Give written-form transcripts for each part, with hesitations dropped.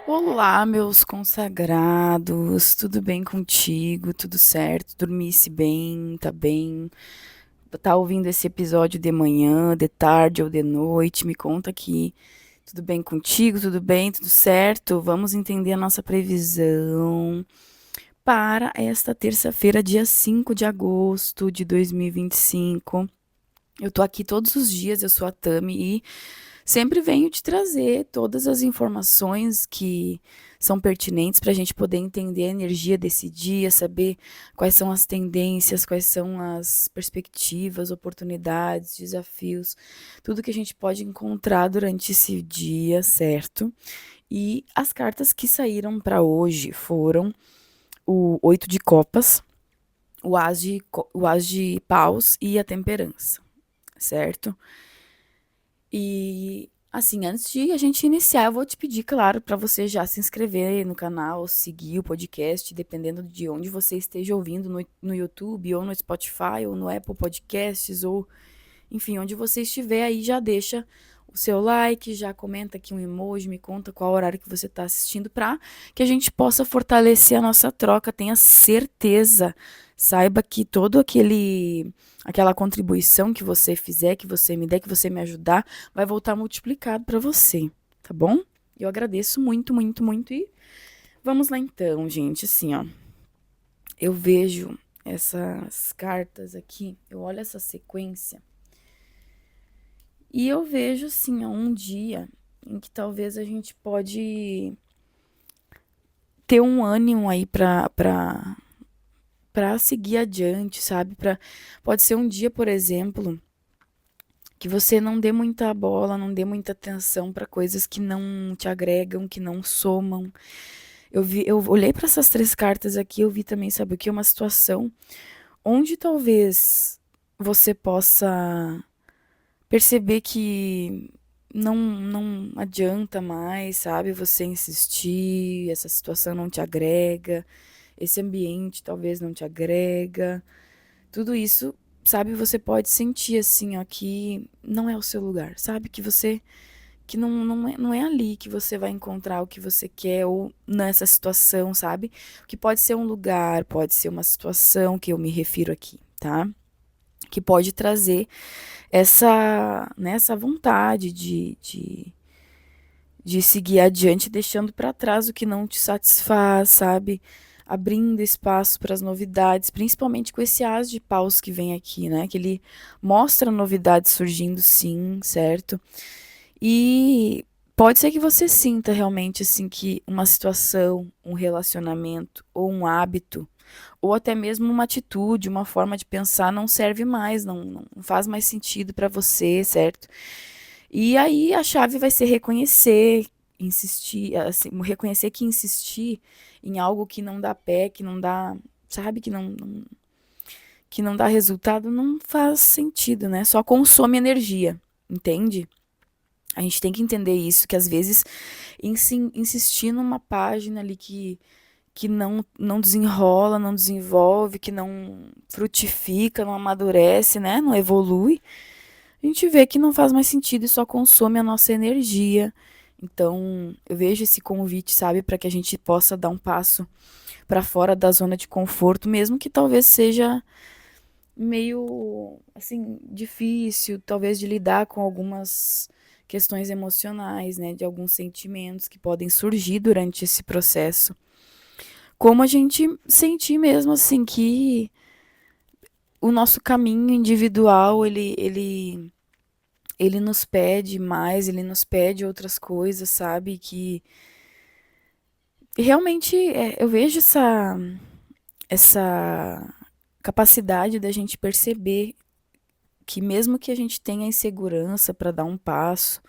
Olá, meus consagrados, tudo bem contigo? Tudo certo? Dormisse bem? Tá bem? Tá ouvindo esse episódio de manhã, de tarde ou de noite? Me conta aqui. Tudo bem contigo? Tudo bem? Tudo certo? Vamos entender a nossa previsão para esta terça-feira, dia 5 de agosto de 2025. Eu tô aqui todos os dias, eu sou a Tami e sempre venho te trazer todas as informações que são pertinentes para a gente poder entender a energia desse dia, saber quais são as tendências, quais são as perspectivas, oportunidades, desafios, tudo que a gente pode encontrar durante esse dia, certo? E as cartas que saíram para hoje foram o Oito de Copas, o As de Paus e a Temperança, certo? E assim, antes de a gente iniciar, eu vou te pedir, claro, para você já se inscrever no canal, seguir o podcast, dependendo de onde você esteja ouvindo, no YouTube, ou no Spotify, ou no Apple Podcasts, ou enfim, onde você estiver aí, já deixa o seu like, já comenta aqui um emoji, me conta qual horário que você está assistindo para que a gente possa fortalecer a nossa troca. Tenha certeza, saiba que todo aquela contribuição que você fizer, que você me der, que você me ajudar, vai voltar multiplicado para você, tá bom? Eu agradeço muito, muito, muito e vamos lá então, gente, assim, ó. Eu vejo essas cartas aqui, eu olho essa sequência e eu vejo, assim, ó, um dia em que talvez a gente pode ter um ânimo aí pra seguir adiante, sabe? Pode ser um dia, por exemplo, que você não dê muita bola, não dê muita atenção pra coisas que não te agregam, que não somam. Eu olhei pra essas três cartas aqui, eu vi também, sabe o que? Uma situação onde talvez você possa perceber que não adianta mais, sabe, você insistir, essa situação não te agrega, esse ambiente talvez não te agrega. Tudo isso, sabe, você pode sentir assim, ó, que não é o seu lugar, sabe, que não é ali que você vai encontrar o que você quer ou nessa situação, sabe? Que pode ser um lugar, pode ser uma situação que eu me refiro aqui, tá? Que pode trazer essa vontade de seguir adiante, deixando para trás o que não te satisfaz, sabe? Abrindo espaço para as novidades, principalmente com esse as de paus que vem aqui, né? Que ele mostra novidades surgindo, sim, certo? E pode ser que você sinta realmente assim que uma situação, um relacionamento ou um hábito ou até mesmo uma atitude, uma forma de pensar não serve mais, não faz mais sentido para você, certo? E aí a chave vai ser reconhecer, insistir, assim, reconhecer que insistir em algo que não dá pé, que não dá, sabe, que não dá resultado, não faz sentido, né? Só consome energia, entende? A gente tem que entender isso, que às vezes insistir numa página ali que não desenrola, não desenvolve, que não frutifica, não amadurece, né? Não evolui, a gente vê que não faz mais sentido e só consome a nossa energia. Então, eu vejo esse convite, sabe, para que a gente possa dar um passo para fora da zona de conforto, mesmo que talvez seja meio assim difícil, talvez de lidar com algumas questões emocionais, né, de alguns sentimentos que podem surgir durante esse processo. Como a gente sentir mesmo assim que o nosso caminho individual, ele nos pede mais, ele nos pede outras coisas, sabe? Que realmente eu vejo essa capacidade da gente perceber que mesmo que a gente tenha insegurança para dar um passo,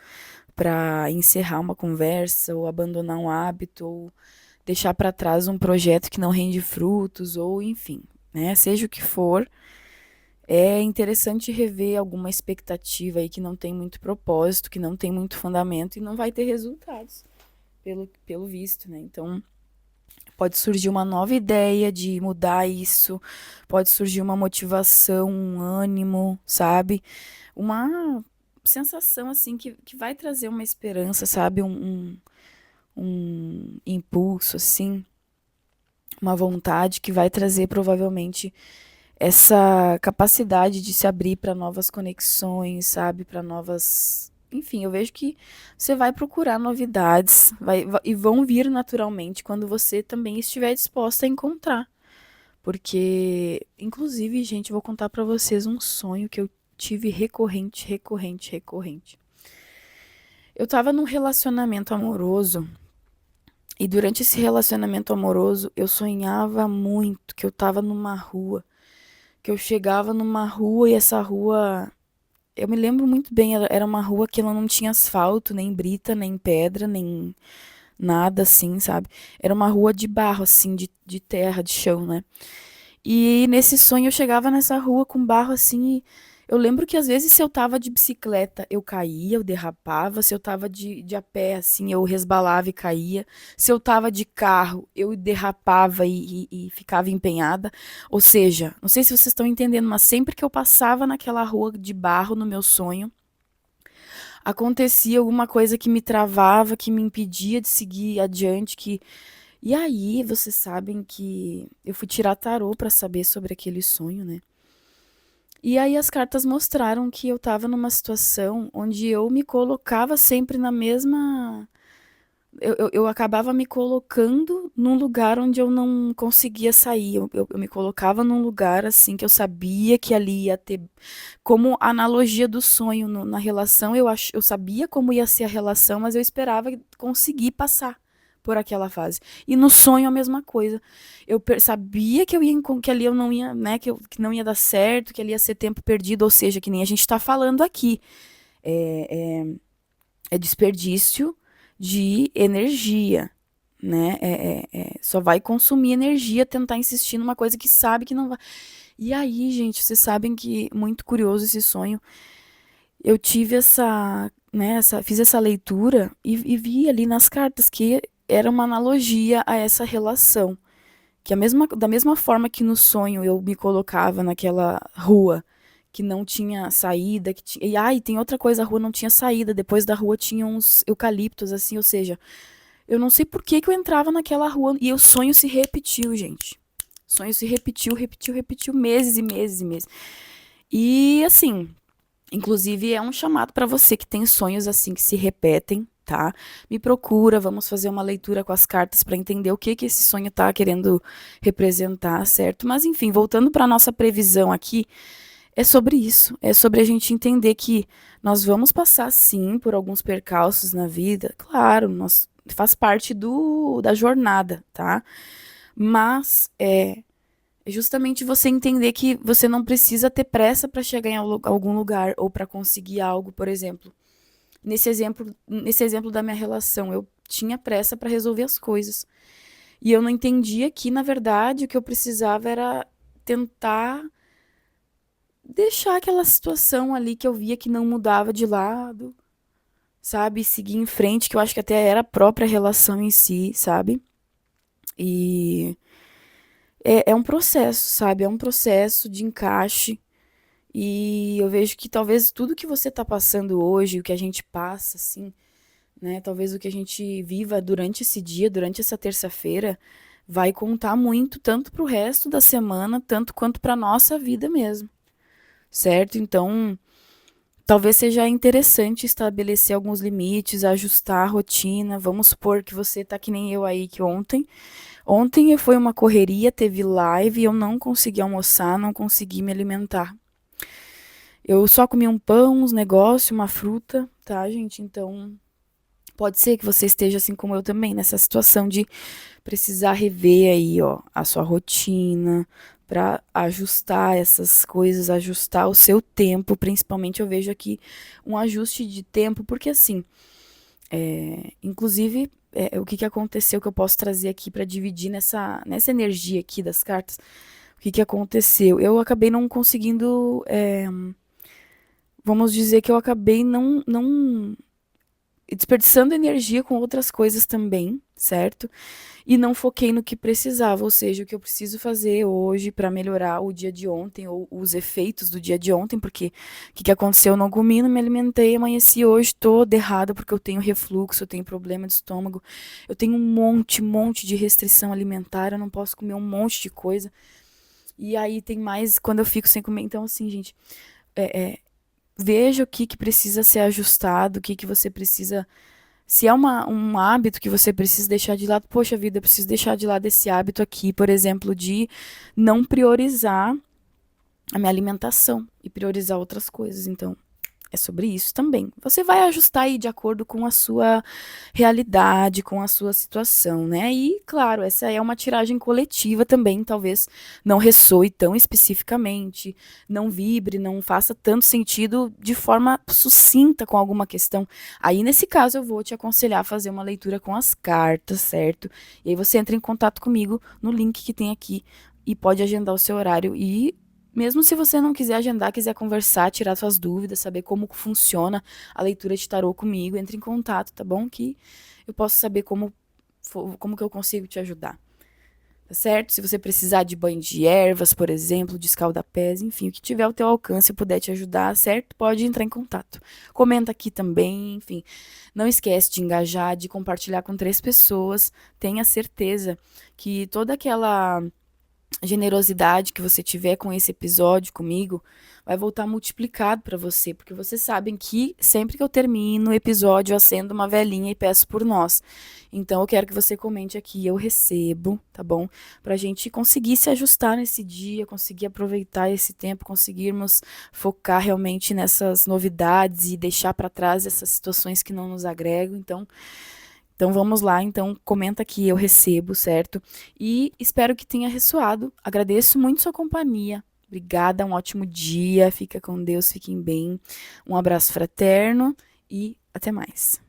para encerrar uma conversa, ou abandonar um hábito, ou deixar para trás um projeto que não rende frutos, ou enfim, né? Seja o que for, é interessante rever alguma expectativa aí que não tem muito propósito, que não tem muito fundamento e não vai ter resultados, pelo visto, né? Então, pode surgir uma nova ideia de mudar isso, pode surgir uma motivação, um ânimo, sabe? Uma sensação, assim, que vai trazer uma esperança, sabe? um impulso, assim, uma vontade que vai trazer provavelmente essa capacidade de se abrir para novas conexões, sabe? Para novas. Enfim, eu vejo que você vai procurar novidades e vão vir naturalmente quando você também estiver disposta a encontrar. Porque, inclusive, gente, eu vou contar para vocês um sonho que eu tive recorrente, recorrente, recorrente. Eu tava num relacionamento amoroso e durante esse relacionamento amoroso eu sonhava muito que eu tava numa rua, que eu chegava numa rua e essa rua, eu me lembro muito bem, era uma rua que ela não tinha asfalto, nem brita, nem pedra, nem nada assim, sabe? Era uma rua de barro, assim, de terra, de chão, né? E nesse sonho eu chegava nessa rua com barro assim. E eu lembro que às vezes se eu tava de bicicleta eu caía, eu derrapava. Se eu tava de a pé assim eu resbalava e caía. Se eu tava de carro eu derrapava e ficava empenhada. Ou seja, não sei se vocês estão entendendo, mas sempre que eu passava naquela rua de barro no meu sonho, acontecia alguma coisa que me travava, que me impedia de seguir adiante, que e aí, vocês sabem que eu fui tirar tarô pra saber sobre aquele sonho, né? E aí as cartas mostraram que eu tava numa situação onde eu me colocava sempre na mesma. Eu acabava me colocando num lugar onde eu não conseguia sair. Eu me colocava num lugar assim que eu sabia que ali ia ter. Como analogia do sonho na relação, eu sabia como ia ser a relação, mas eu esperava conseguir passar por aquela fase. E no sonho a mesma coisa. Sabia que eu ia que ali eu não ia, né, que não ia dar certo, que ali ia ser tempo perdido, ou seja, que nem a gente está falando aqui. É desperdício de energia, né? Só vai consumir energia tentar insistir numa coisa que sabe que não vai. E aí, gente, vocês sabem que muito curioso esse sonho. Eu tive fiz essa leitura e vi ali nas cartas que era uma analogia a essa relação. Que da mesma forma que no sonho eu me colocava naquela rua que não tinha saída, e tem outra coisa, a rua não tinha saída, depois da rua tinha uns eucaliptos, assim, ou seja, eu não sei por que que eu entrava naquela rua, e o sonho se repetiu, gente. O sonho se repetiu, repetiu, repetiu, meses e meses e meses. E, assim, inclusive é um chamado para você que tem sonhos assim que se repetem, tá? Me procura, vamos fazer uma leitura com as cartas para entender o que que esse sonho tá querendo representar, certo? Mas enfim, voltando para nossa previsão aqui, é sobre isso, é sobre a gente entender que nós vamos passar sim por alguns percalços na vida, claro, faz parte da jornada, tá? Mas é justamente você entender que você não precisa ter pressa para chegar em algum lugar ou para conseguir algo, por exemplo. Nesse exemplo da minha relação, eu tinha pressa para resolver as coisas. E eu não entendia que, na verdade, o que eu precisava era tentar deixar aquela situação ali que eu via que não mudava de lado, sabe? E seguir em frente, que eu acho que até era a própria relação em si, sabe? E é um processo, sabe? É um processo de encaixe. E eu vejo que talvez tudo que você tá passando hoje, o que a gente passa, assim, né? Talvez o que a gente viva durante esse dia, durante essa terça-feira, vai contar muito, tanto pro resto da semana, tanto quanto pra nossa vida mesmo, certo? Então, talvez seja interessante estabelecer alguns limites, ajustar a rotina. Vamos supor que você tá que nem eu aí, que ontem foi uma correria, teve live e eu não consegui almoçar, não consegui me alimentar. Eu só comi um pão, uns negócios, uma fruta, tá, gente? Então, pode ser que você esteja assim como eu também, nessa situação de precisar rever aí, ó, a sua rotina, para ajustar essas coisas, ajustar o seu tempo, principalmente eu vejo aqui um ajuste de tempo, porque assim, inclusive, o que que aconteceu que eu posso trazer aqui para dividir nessa energia aqui das cartas, o que que aconteceu? Eu acabei não conseguindo, vamos dizer que eu acabei não desperdiçando energia com outras coisas também, certo? E não foquei no que precisava, ou seja, o que eu preciso fazer hoje para melhorar o dia de ontem ou os efeitos do dia de ontem, porque o que aconteceu? Eu não comi, não me alimentei, amanheci hoje toda errada porque eu tenho refluxo, eu tenho problema de estômago, eu tenho um monte de restrição alimentar, eu não posso comer um monte de coisa. E aí tem mais quando eu fico sem comer. Então, assim, gente, veja o que precisa ser ajustado, o que você precisa. Se é um hábito que você precisa deixar de lado, poxa vida, eu preciso deixar de lado esse hábito aqui, por exemplo, de não priorizar a minha alimentação e priorizar outras coisas. Então, é sobre isso também. Você vai ajustar aí de acordo com a sua realidade, com a sua situação, né? E, claro, essa é uma tiragem coletiva também, talvez não ressoe tão especificamente, não vibre, não faça tanto sentido de forma sucinta com alguma questão. Aí, nesse caso, eu vou te aconselhar a fazer uma leitura com as cartas, certo? E aí você entra em contato comigo no link que tem aqui e pode agendar o seu horário e mesmo se você não quiser agendar, quiser conversar, tirar suas dúvidas, saber como funciona a leitura de tarô comigo, entre em contato, tá bom? Que eu posso saber como que eu consigo te ajudar, tá certo? Se você precisar de banho de ervas, por exemplo, de escaldapés, enfim, o que tiver ao teu alcance e puder te ajudar, certo? Pode entrar em contato. Comenta aqui também, enfim. Não esquece de engajar, de compartilhar com 3 pessoas. Tenha certeza que toda aquela generosidade que você tiver com esse episódio comigo vai voltar multiplicado para você, porque vocês sabem que sempre que eu termino o episódio eu acendo uma velhinha e peço por nós. Então eu quero que você comente aqui, eu recebo, tá bom? Pra gente conseguir se ajustar nesse dia, conseguir aproveitar esse tempo, conseguirmos focar realmente nessas novidades e deixar para trás essas situações que não nos agregam. Então vamos lá, então comenta aqui, eu recebo, certo? E espero que tenha ressoado. Agradeço muito sua companhia. Obrigada, um ótimo dia. Fica com Deus, fiquem bem. Um abraço fraterno e até mais.